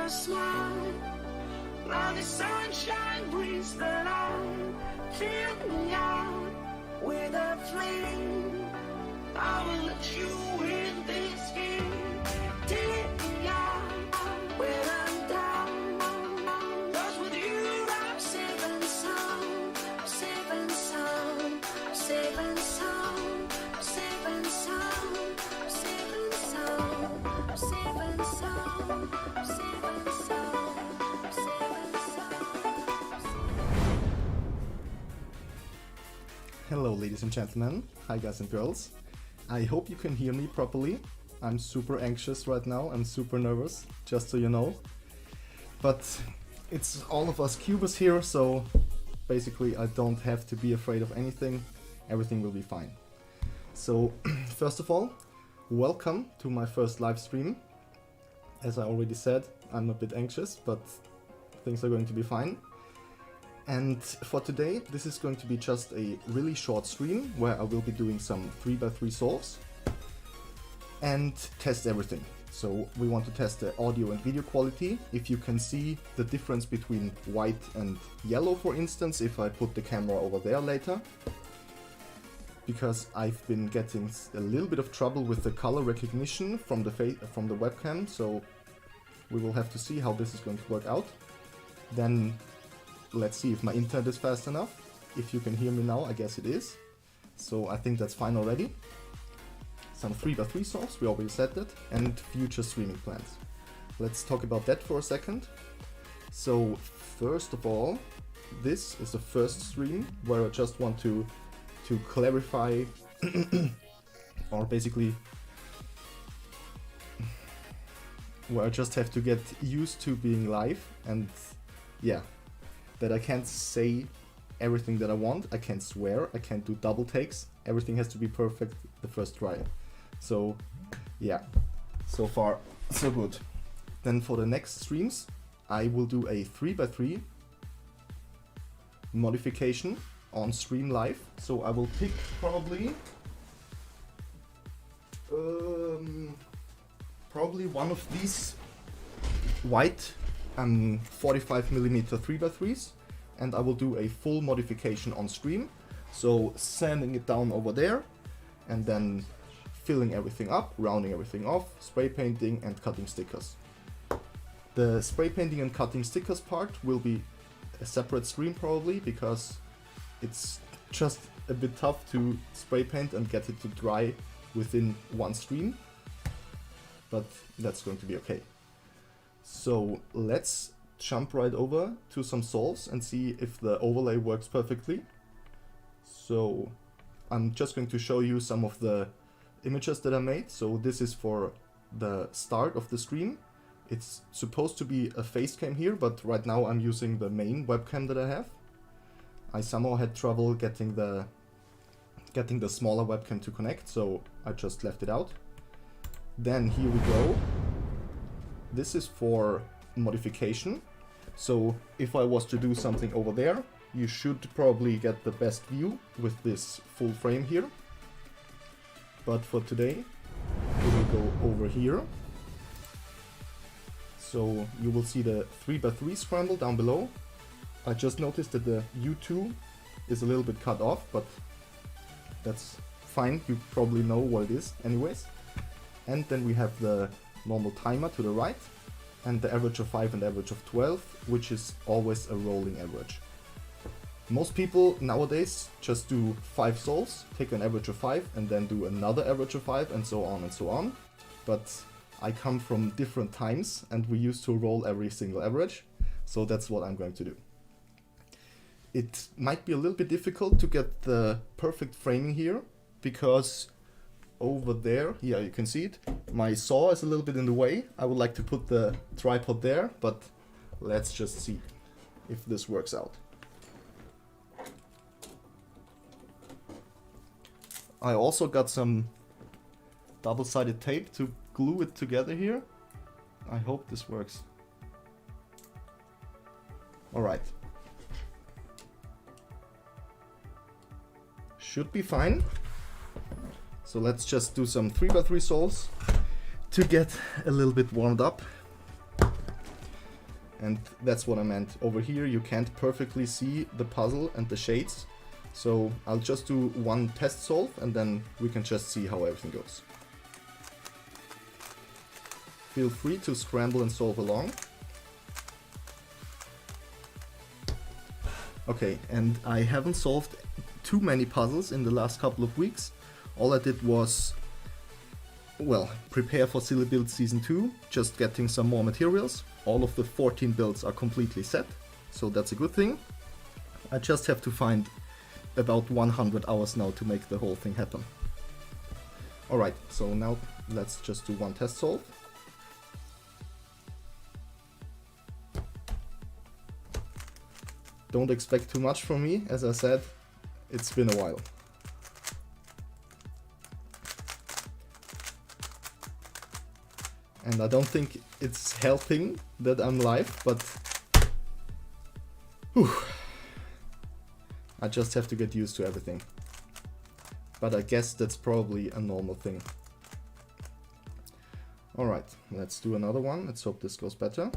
your smile. Like the sunshine brings the light. Fill me out with a flame. I will let you in this game. Take me out when I'm down. 'Cause with you I'm safe and sound. Safe and sound. Safe and sound. Safe and sound. Safe and sound. Safe and sound. Safe and sound. Safe and sound. Hello ladies and gentlemen, hi guys and girls. I hope you can hear me properly. I'm super anxious right now, I'm super nervous, just so you know. But it's all of us cubers here, so basically I don't have to be afraid of anything. Everything will be fine. So first of all, welcome to my first live stream. As I already said, I'm a bit anxious, but things are going to be fine. And for today, this is going to be just a really short stream where I will be doing some 3x3 solves and test everything. So we want to test the audio and video quality. If you can see the difference between white and yellow, for instance, if I put the camera over there later. Because I've been getting a little bit of trouble with the color recognition from the webcam, so we will have to see how this is going to work out. Then let's see if my internet is fast enough. If you can hear me now, I guess it is. So I think that's fine already. Some 3x3 solves, we already said that, and future streaming plans. Let's talk about that for a second. So first of all, this is the first stream where I just want to clarify or basically where I just have to get used to being live, and yeah, that I can't say everything that I want, I can't swear, I can't do double takes, everything has to be perfect the first try. So yeah, so far so good. Then for the next streams I will do a 3x3 modification on stream live. So I will pick probably one of these white 45mm 3x3s, and I will do a full modification on stream. So sanding it down over there and then filling everything up, rounding everything off, spray painting and cutting stickers. The spray painting and cutting stickers part will be a separate stream probably, because it's just a bit tough to spray paint and get it to dry within one stream, but that's going to be okay. So let's jump right over to some solves and see if the overlay works perfectly. So I'm just going to show you some of the images that I made. So this is for the start of the stream. It's supposed to be a face cam here, but right now I'm using the main webcam that I have. I somehow had trouble getting the smaller webcam to connect, so I just left it out. Then here we go. This is for modification. So if I was to do something over there, you should probably get the best view with this full frame here. But for today, we will go over here. So you will see the 3x3 scramble down below. I just noticed that the U2 is a little bit cut off, but that's fine, you probably know what it is anyways. And then we have the normal timer to the right, and the average of 5 and average of 12, which is always a rolling average. Most people nowadays just do 5 solves, take an average of 5, and then do another average of 5, and so on and so on. But I come from different times, and we used to roll every single average, so that's what I'm going to do. It might be a little bit difficult to get the perfect framing here, because over there, yeah, you can see it, my saw is a little bit in the way. I would like to put the tripod there, but let's just see if this works out. I also got some double-sided tape to glue it together here. I hope this works. Alright. Should be fine. So let's just do some 3x3 solves to get a little bit warmed up. And that's what I meant. Over here you can't perfectly see the puzzle and the shades. So I'll just do one test solve and then we can just see how everything goes. Feel free to scramble and solve along. Okay, and I haven't solved too many puzzles in the last couple of weeks. All I did was, well, prepare for Silly Build Season 2, just getting some more materials. All of the 14 builds are completely set, so that's a good thing. I just have to find about 100 hours now to make the whole thing happen. Alright, so now let's just do one test solve. Don't expect too much from me, as I said, it's been a while. And I don't think it's helping that I'm live, but whew, I just have to get used to everything. But I guess that's probably a normal thing. Alright, let's do another one. Let's hope this goes better.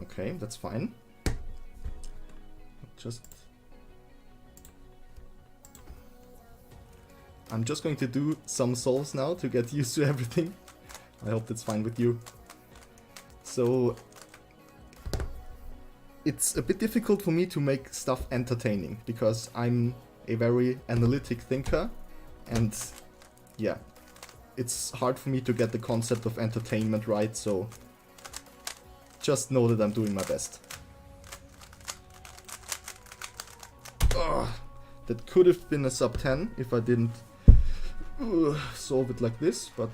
Okay, that's fine. I'm just going to do some solves now to get used to everything. I hope that's fine with you. So it's a bit difficult for me to make stuff entertaining because I'm a very analytic thinker, and yeah, it's hard for me to get the concept of entertainment right, so just know that I'm doing my best. Ugh, that could have been a sub 10 if I didn't solve it like this, but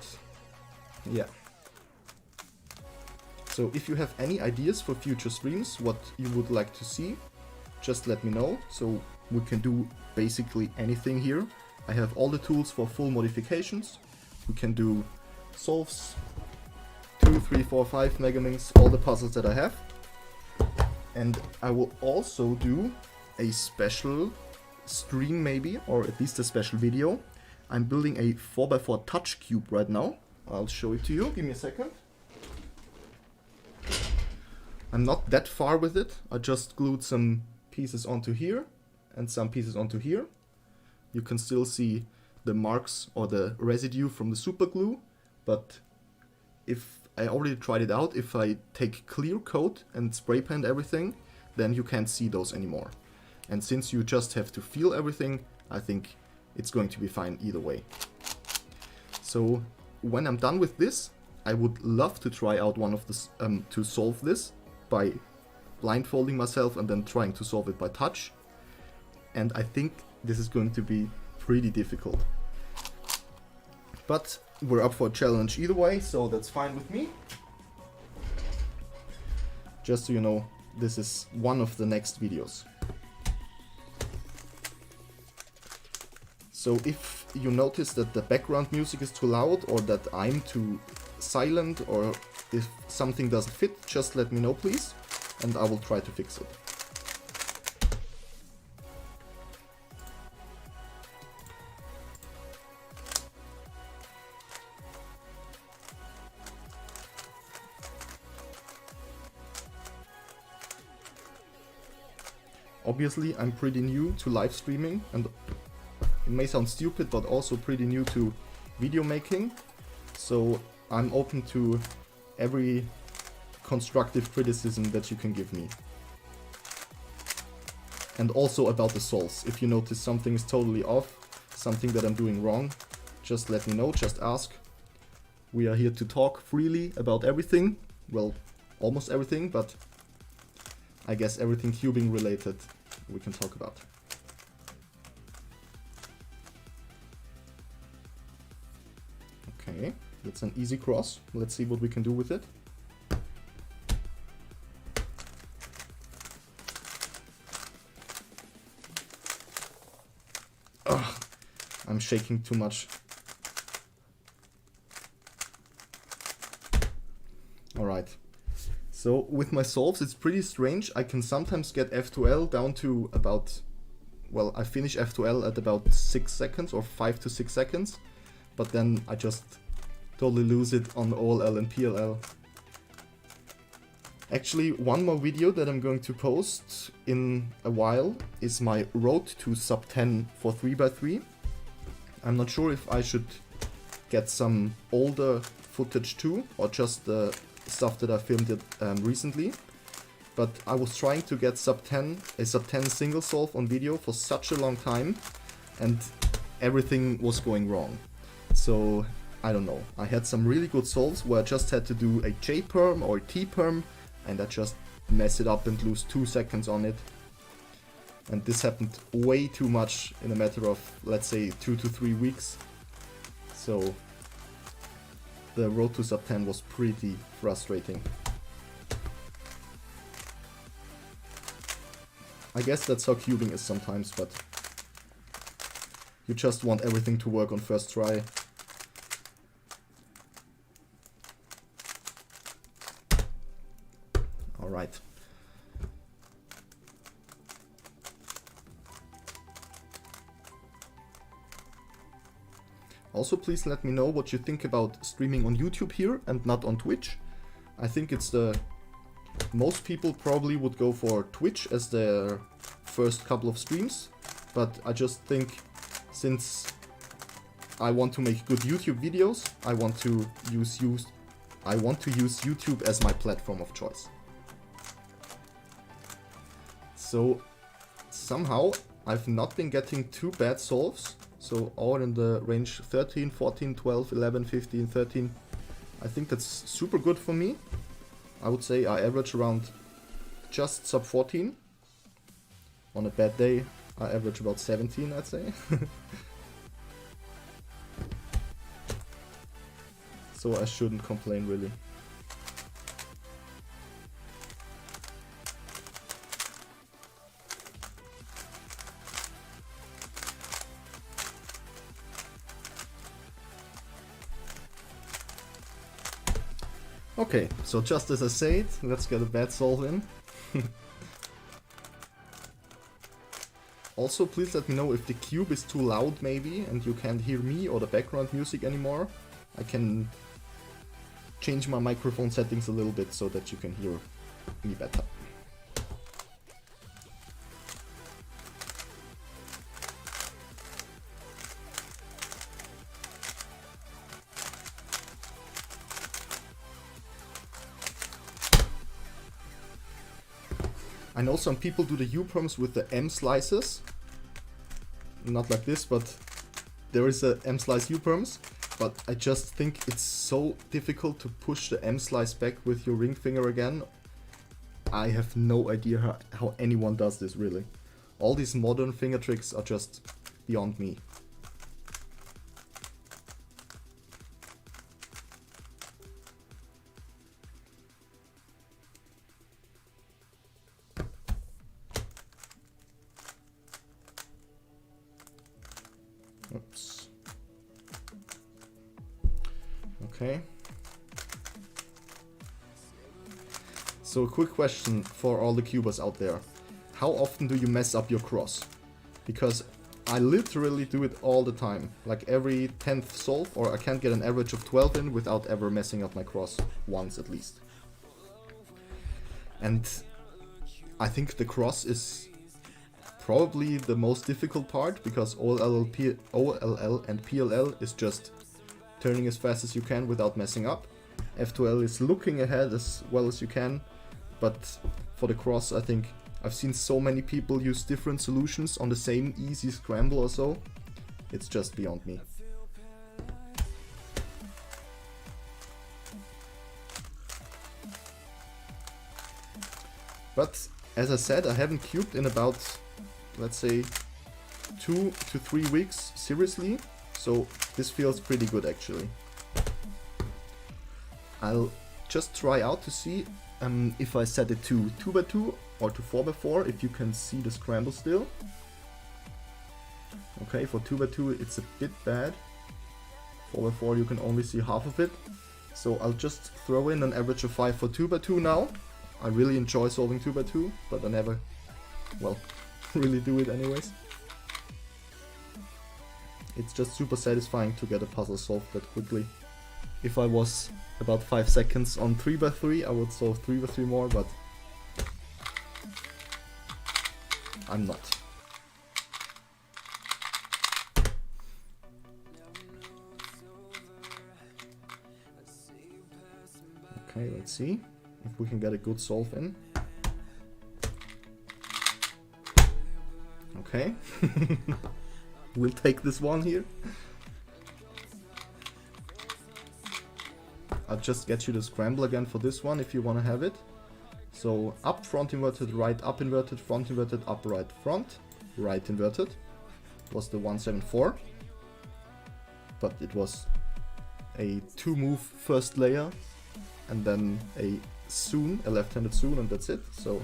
yeah. So if you have any ideas for future streams, what you would like to see, just let me know, so we can do basically anything here. I have all the tools for full modifications. We can do solves, 2, 3, 4, 5 Megaminx, all the puzzles that I have. And I will also do a special stream maybe, or at least a special video. I'm building a 4x4 touch cube right now. I'll show it to you, give me a second. I'm not that far with it. I just glued some pieces onto here and some pieces onto here. You can still see the marks or the residue from the super glue, but if I already tried it out, if I take clear coat and spray paint everything, then you can't see those anymore. And since you just have to feel everything, I think it's going to be fine either way. So when I'm done with this, I would love to try out one of this to solve this by blindfolding myself and then trying to solve it by touch. And I think this is going to be pretty difficult. But we're up for a challenge either way, so that's fine with me. Just so you know, this is one of the next videos. So if you notice that the background music is too loud, or that I'm too silent, or if something doesn't fit, just let me know please, and I will try to fix it. Obviously, I'm pretty new to live streaming, and it may sound stupid, but also pretty new to video making. So I'm open to every constructive criticism that you can give me. And also about the solves. If you notice something is totally off, something that I'm doing wrong, just let me know, just ask. We are here to talk freely about everything. Well, almost everything, but I guess everything cubing related we can talk about. Okay, that's an easy cross. Let's see what we can do with it. Ugh, I'm shaking too much. Alright, So with my solves it's pretty strange. I can sometimes get F2L down to about, well, I finish F2L at about 6 seconds or 5 to 6 seconds, but then I just totally lose it on OLL and PLL. Actually, one more video that I'm going to post in a while is my road to sub 10 for 3x3. I'm not sure if I should get some older footage too, or just the stuff that I filmed it recently. But I was trying to get a sub 10 single solve on video for such a long time, and everything was going wrong. So I don't know. I had some really good solves where I just had to do a J perm or a T perm, and I just mess it up and lose 2 seconds on it. And this happened way too much in a matter of, let's say, 2 to 3 weeks. So the road to sub 10 was pretty frustrating. I guess that's how cubing is sometimes, but you just want everything to work on first try. Alright. Also, please let me know what you think about streaming on YouTube here and not on Twitch. I think it's most people probably would go for Twitch as their first couple of streams, but I just think since I want to make good YouTube videos, I want to use YouTube as my platform of choice. So somehow I've not been getting too bad solves, so all in the range 13, 14, 12, 11, 15, 13. I think that's super good for me. I would say I average around just sub 14. On a bad day I average about 17, I'd say. So I shouldn't complain really. Okay, so just as I said, let's get a bad solve in. Also, please let me know if the cube is too loud maybe and you can't hear me or the background music anymore. I can change my microphone settings a little bit so that you can hear me better. I know some people do the U-perms with the M slices. Not like this, but there is a M slice U-perms. But I just think it's so difficult to push the M slice back with your ring finger again. I have no idea how anyone does this really. All these modern finger tricks are just beyond me. Oops. Okay. So a quick question for all the cubers out there. How often do you mess up your cross? Because I literally do it all the time. Like every 10th solve, or I can't get an average of 12 in without ever messing up my cross once at least. And I think the cross is probably the most difficult part, because OLL and PLL is just turning as fast as you can without messing up. F2L is looking ahead as well as you can, but for the cross I think I've seen so many people use different solutions on the same easy scramble or so. It's just beyond me. But as I said, I haven't cubed in about, let's say, 2 to 3 weeks seriously, so this feels pretty good actually. I'll just try out to see if I set it to 2x2 or to 4x4, if you can see the scramble still. Okay, for 2x2 it's a bit bad. 4x4 you can only see half of it. So I'll just throw in an average of 5 for 2x2 now, I really enjoy solving 2x2, but I never, well, really do it anyways. It's just super satisfying to get a puzzle solved that quickly. If I was about 5 seconds on 3x3, I would solve 3x3 more, but I'm not. Okay, let's see if we can get a good solve in. Okay. We'll take this one here. I'll just get you to scramble again for this one if you want to have it. So up, front inverted, right, up inverted, front inverted, up, right, front, right inverted was the 174. But it was a 2-move first layer and then a Soon, a left-handed Soon, and that's it. So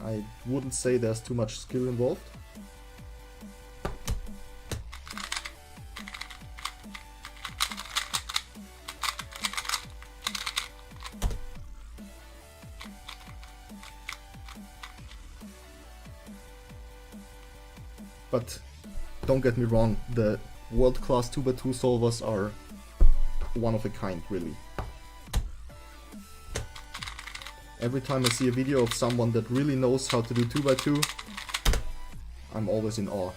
I wouldn't say there's too much skill involved. But don't get me wrong, the world-class 2x2 solvers are one of a kind, really. Every time I see a video of someone that really knows how to do 2x2, I'm always in awe.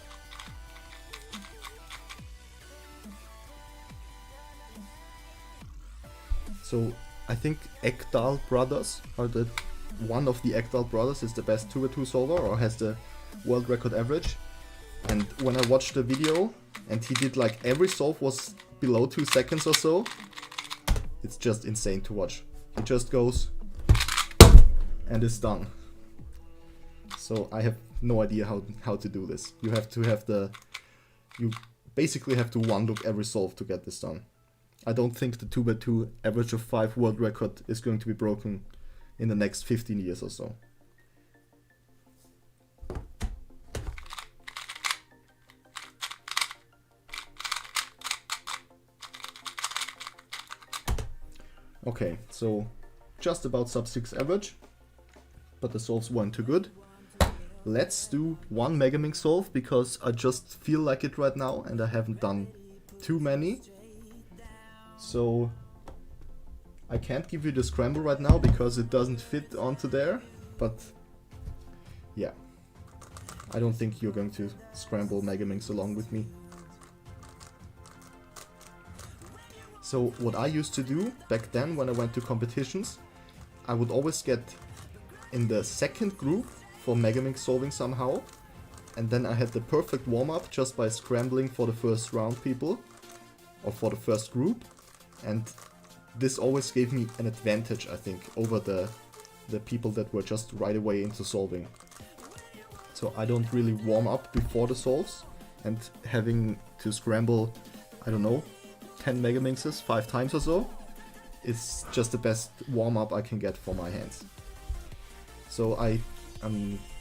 So I think Ekdal brothers are one of the Ekdal brothers is the best 2x2 solver, or has the world record average. And when I watched the video and he did like every solve was below 2 seconds or so, it's just insane to watch. He just goes and is done. So I have no idea how to do this. You have to have you basically have to one look every solve to get this done. I don't think the 2x2 average of 5 world record is going to be broken in the next 15 years or so. Okay, so just about sub 6 average, but the solves weren't too good. Let's do one Megaminx solve, because I just feel like it right now and I haven't done too many. So I can't give you the scramble right now because it doesn't fit onto there, but yeah, I don't think you're going to scramble Megaminx along with me. So what I used to do back then when I went to competitions, I would always get in the second group for Megaminx solving somehow, and then I had the perfect warm-up just by scrambling for the first round people, or for the first group, and this always gave me an advantage, I think, over the people that were just right away into solving. So I don't really warm up before the solves, and having to scramble, I don't know, 10 Megaminxes 5 times or so, it's just the best warm-up I can get for my hands. So I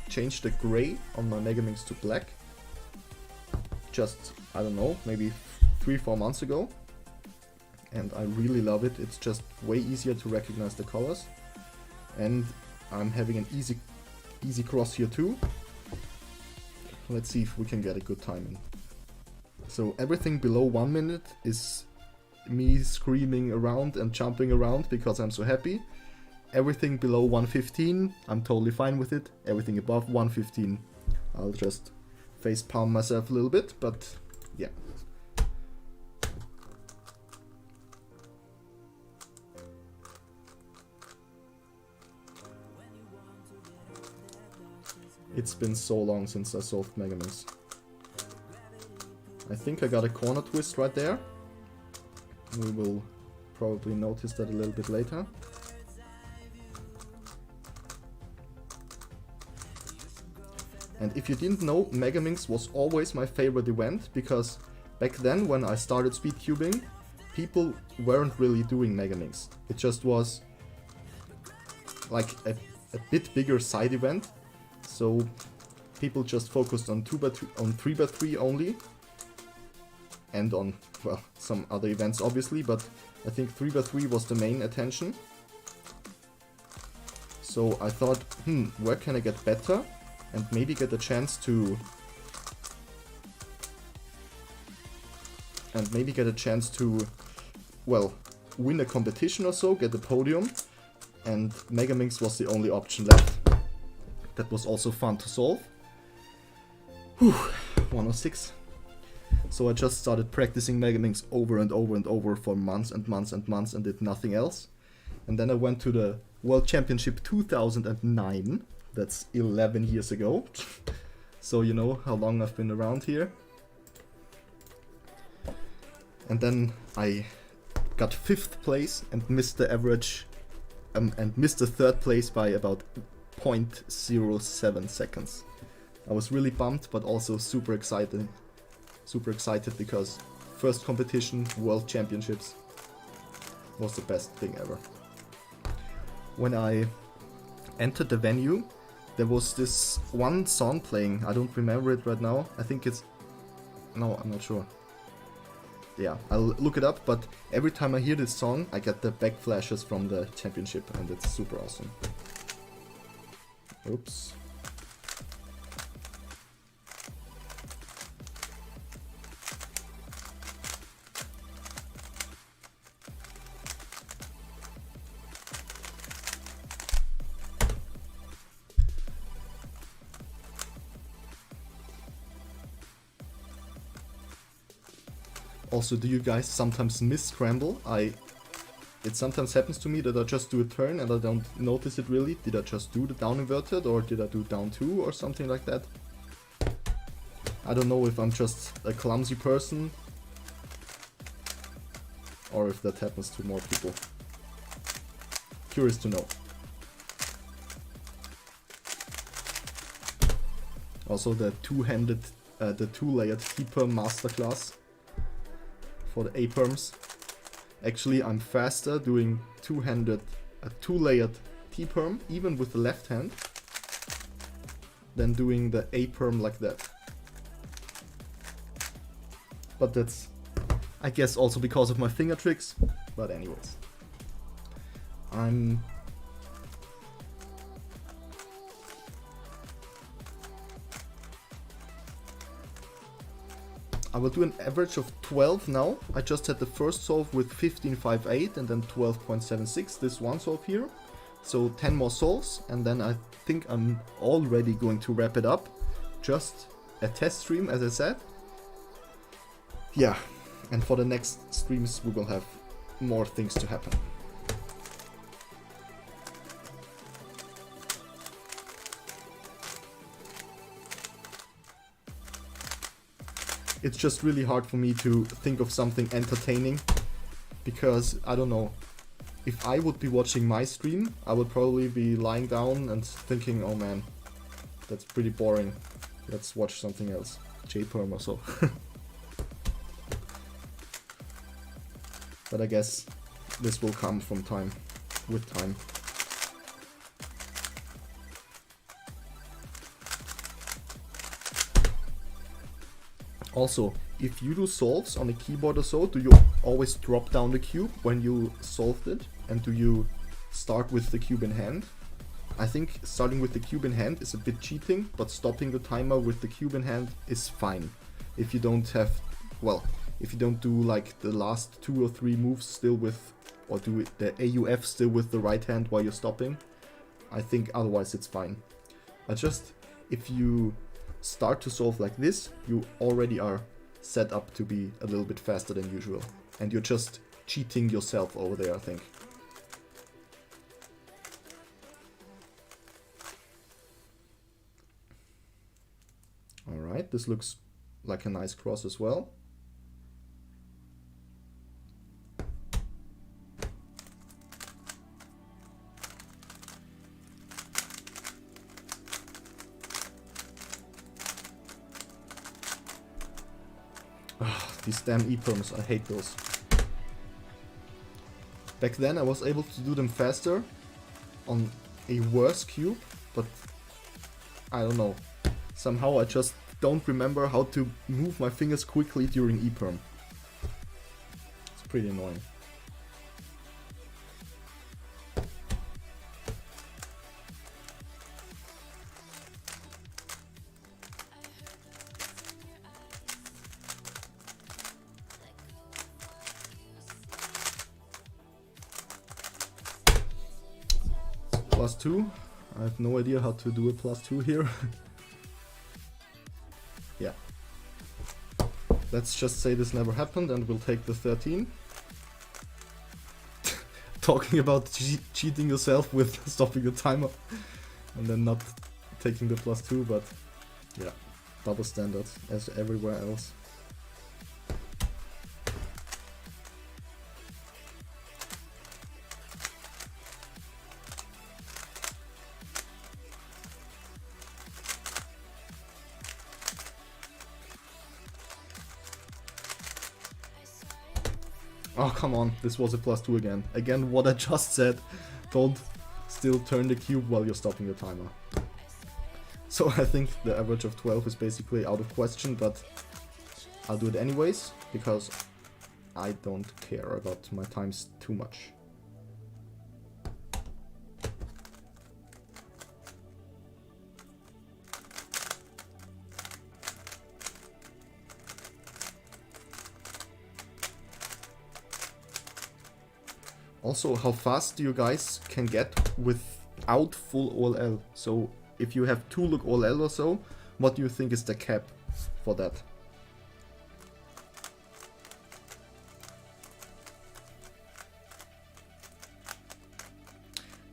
changed the gray on my Megaminx to black just, I don't know, maybe 3-4 months ago, and I really love it. It's just way easier to recognize the colors, and I'm having an easy cross here too. Let's see if we can get a good timing. So everything below 1 minute is me screaming around and jumping around because I'm so happy. Everything below 1:15, I'm totally fine with it. Everything above 1:15, I'll just face palm myself a little bit, but yeah. It's been so long since I solved Megaminx. I think I got a corner twist right there. We will probably notice that a little bit later. And if you didn't know, Megaminx was always my favorite event, because back then when I started speedcubing, people weren't really doing Megaminx. It just was like a bit bigger side event, so people just focused on 2x2, on 3x3 only, and on, well, some other events obviously, but I think 3x3 was the main attention. So I thought, where can I get better and maybe get a chance to well, win a competition or so, get a podium, and Megaminx was the only option left. That was also fun to solve. Whew, 106. So I just started practicing Megaminx over and over and over for months and months and months and did nothing else. And then I went to the World Championship 2009. That's 11 years ago. So you know how long I've been around here. And then I got 5th place and missed the average and missed the 3rd place by about 0.07 seconds. I was really bummed, but also super excited because first competition, World Championships, was the best thing ever. When I entered the venue, there was this one song playing. I don't remember it right now. I think it's... No, I'm not sure. Yeah, I'll look it up, but every time I hear this song, I get the back flashes from the championship, and it's super awesome. Oops. Also, do you guys sometimes miss scramble? It sometimes happens to me that I just do a turn and I don't notice it really. Did I just do the down inverted or did I do down 2 or something like that? I don't know if I'm just a clumsy person or if that happens to more people. Curious to know. Also the two-handed, the two-layered T-perm masterclass for the A-perms. Actually, I'm faster doing a two-layered T-perm, even with the left hand, than doing the A-perm like that. But that's, I guess, also because of my finger tricks. But anyways, I will do an average of 12 now. I just had the first solve with 15.58 and then 12.76, this one solve here. So 10 more solves and then I think I'm already going to wrap it up. Just a test stream, as I said. Yeah, and for the next streams we will have more things to happen. It's just really hard for me to think of something entertaining because, I don't know, if I would be watching my stream, I would probably be lying down and thinking, oh man, that's pretty boring, let's watch something else, J-perm or so. But I guess this will come from time, with time. Also, if you do solves on a keyboard or so, do you always drop down the cube when you solved it? And do you start with the cube in hand? I think starting with the cube in hand is a bit cheating, but stopping the timer with the cube in hand is fine. If you don't have, well, if you don't do like the last 2 or 3 moves still with, or do the AUF still with the right hand while you're stopping, I think otherwise it's fine. But just, if you start to solve like this, you already are set up to be a little bit faster than usual. And you're just cheating yourself over there, I think. Alright, this looks like a nice cross as well. These damn E-perms, I hate those. Back then I was able to do them faster on a worse cube, but I don't know. Somehow I just don't remember how to move my fingers quickly during E-perm. It's pretty annoying. +2. I have no idea how to do a +2 here. Yeah. Let's just say this never happened and we'll take the 13. Talking about cheating yourself with stopping the timer and then not taking the +2, but yeah, double standard as everywhere else. Oh, come on, this was a +2 again. Again, what I just said, don't still turn the cube while you're stopping the timer. So I think the average of 12 is basically out of question, but I'll do it anyways, because I don't care about my times too much. Also, how fast do you guys can get without full OLL? So if you have 2 look OLL or so, what do you think is the cap for that?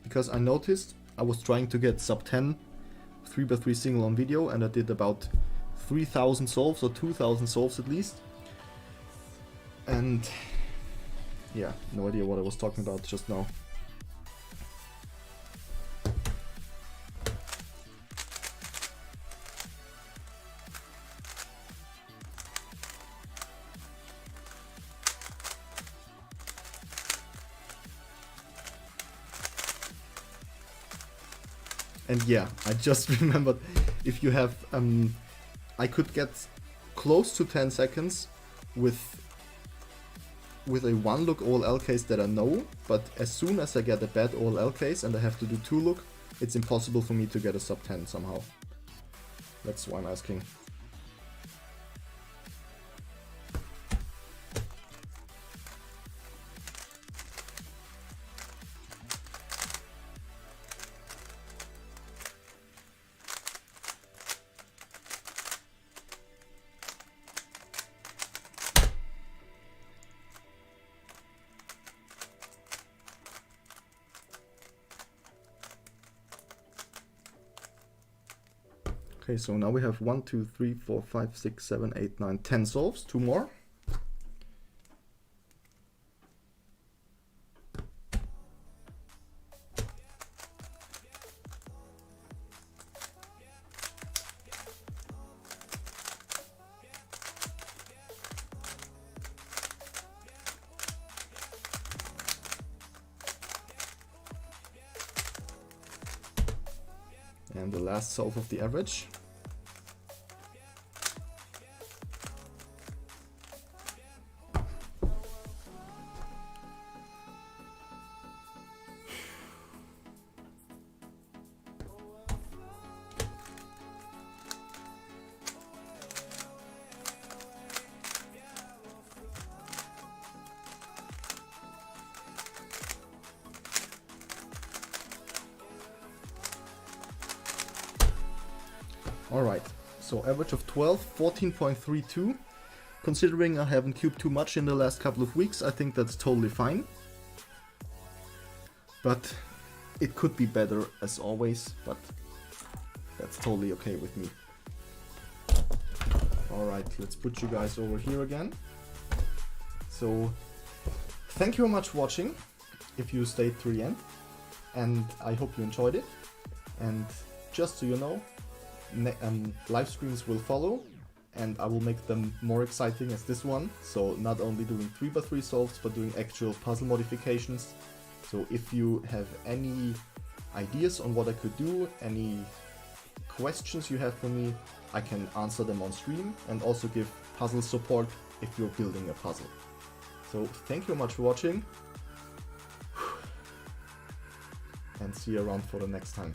Because I noticed I was trying to get sub 10 3x3 single on video, and I did about 3000 solves or 2000 solves at least. And yeah, no idea what I was talking about just now. And yeah, I just remembered, if you have, I could get close to 10 seconds with a 1 look OLL case that I know, but as soon as I get a bad OLL case and I have to do 2 look, it's impossible for me to get a sub 10 somehow. That's why I'm asking. Okay, so now we have 1, 2, 3, 4, 5, 6, 7, 8, 9, 10 solves, 2 more. And the last solve of the average. Alright, so average of 12, 14.32. Considering I haven't cubed too much in the last couple of weeks, I think that's totally fine. But it could be better as always, but that's totally okay with me. Alright, let's put you guys over here again. So, thank you very much for watching, if you stayed to the end, and I hope you enjoyed it. And just so you know, live streams will follow, and I will make them more exciting as this one. So not only doing 3x3 solves, but doing actual puzzle modifications. So if you have any ideas on what I could do, any questions you have for me, I can answer them on stream and also give puzzle support if you're building a puzzle. So thank you very much for watching, and see you around for the next time.